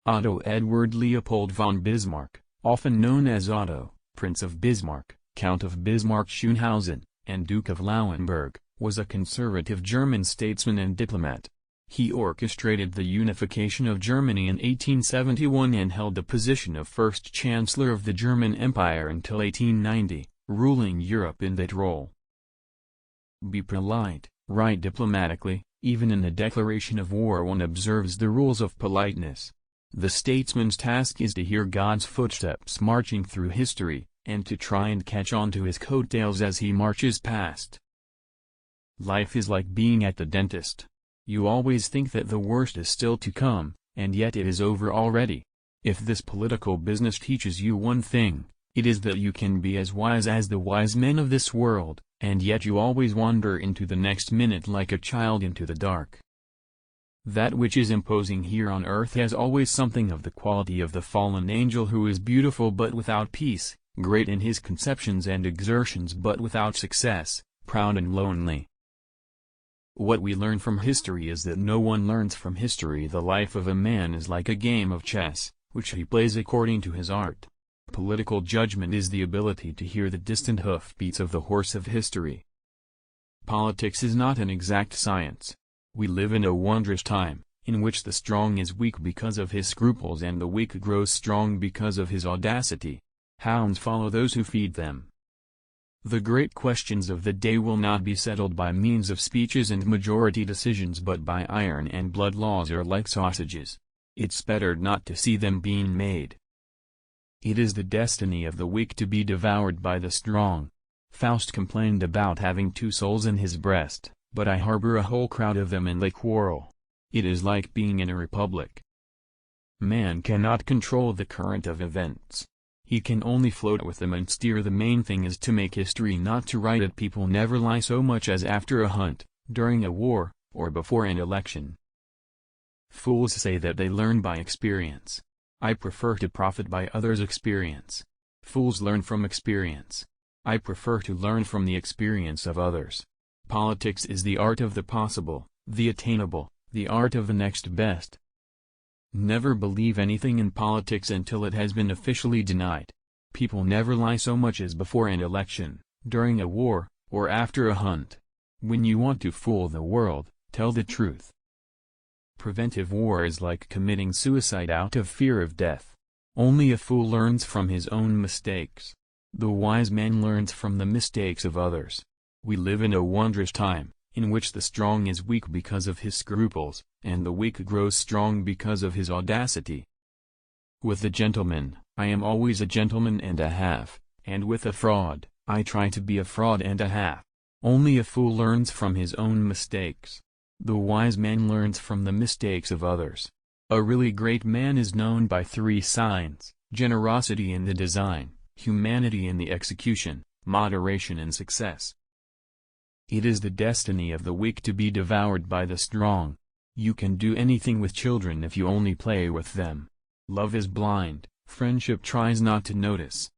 Otto Eduard Leopold von Bismarck, often known as Otto, Prince of Bismarck, Count of Bismarck-Schönhausen, and Duke of Lauenburg, was a conservative German statesman and diplomat. He orchestrated the unification of Germany in 1871 and held the position of first Chancellor of the German Empire until 1890, ruling Europe in that role. Be polite, write diplomatically. Even in a declaration of war one observes the rules of politeness. The statesman's task is to hear God's footsteps marching through history, and to try and catch on to his coattails as he marches past. Life is like being at the dentist. You always think that the worst is still to come, and yet it is over already. If this political business teaches you one thing, it is that you can be as wise as the wise men of this world, and yet you always wander into the next minute like a child into the dark. That which is imposing here on earth has always something of the quality of the fallen angel who is beautiful but without peace, great in his conceptions and exertions but without success, proud and lonely. What we learn from history is that no one learns from history. The life of a man is like a game of chess, which he plays according to his art. Political judgment is the ability to hear the distant hoofbeats of the horse of history. Politics is not an exact science. We live in a wondrous time, in which the strong is weak because of his scruples and the weak grows strong because of his audacity. Hounds follow those who feed them. The great questions of the day will not be settled by means of speeches and majority decisions but by iron and blood. Laws are like sausages. It's better not to see them being made. It is the destiny of the weak to be devoured by the strong. Faust complained about having two souls in his breast, but I harbor a whole crowd of them and they quarrel. It is like being in a republic. Man cannot control the current of events. He can only float with them and steer. The main thing is to make history, not to write it. People never lie so much as after a hunt, during a war, or before an election. Fools say that they learn by experience. I prefer to profit by others' experience. Fools learn from experience. I prefer to learn from the experience of others. Politics is the art of the possible, the attainable, the art of the next best. Never believe anything in politics until it has been officially denied. People never lie so much as before an election, during a war, or after a hunt. When you want to fool the world, tell the truth. Preventive war is like committing suicide out of fear of death. Only a fool learns from his own mistakes. The wise man learns from the mistakes of others. We live in a wondrous time, in which the strong is weak because of his scruples, and the weak grows strong because of his audacity. With the gentleman, I am always a gentleman and a half, and with a fraud, I try to be a fraud and a half. Only a fool learns from his own mistakes. The wise man learns from the mistakes of others. A really great man is known by three signs: generosity in the design, humanity in the execution, moderation in success. It is the destiny of the weak to be devoured by the strong. You can do anything with children if you only play with them. Love is blind, friendship tries not to notice.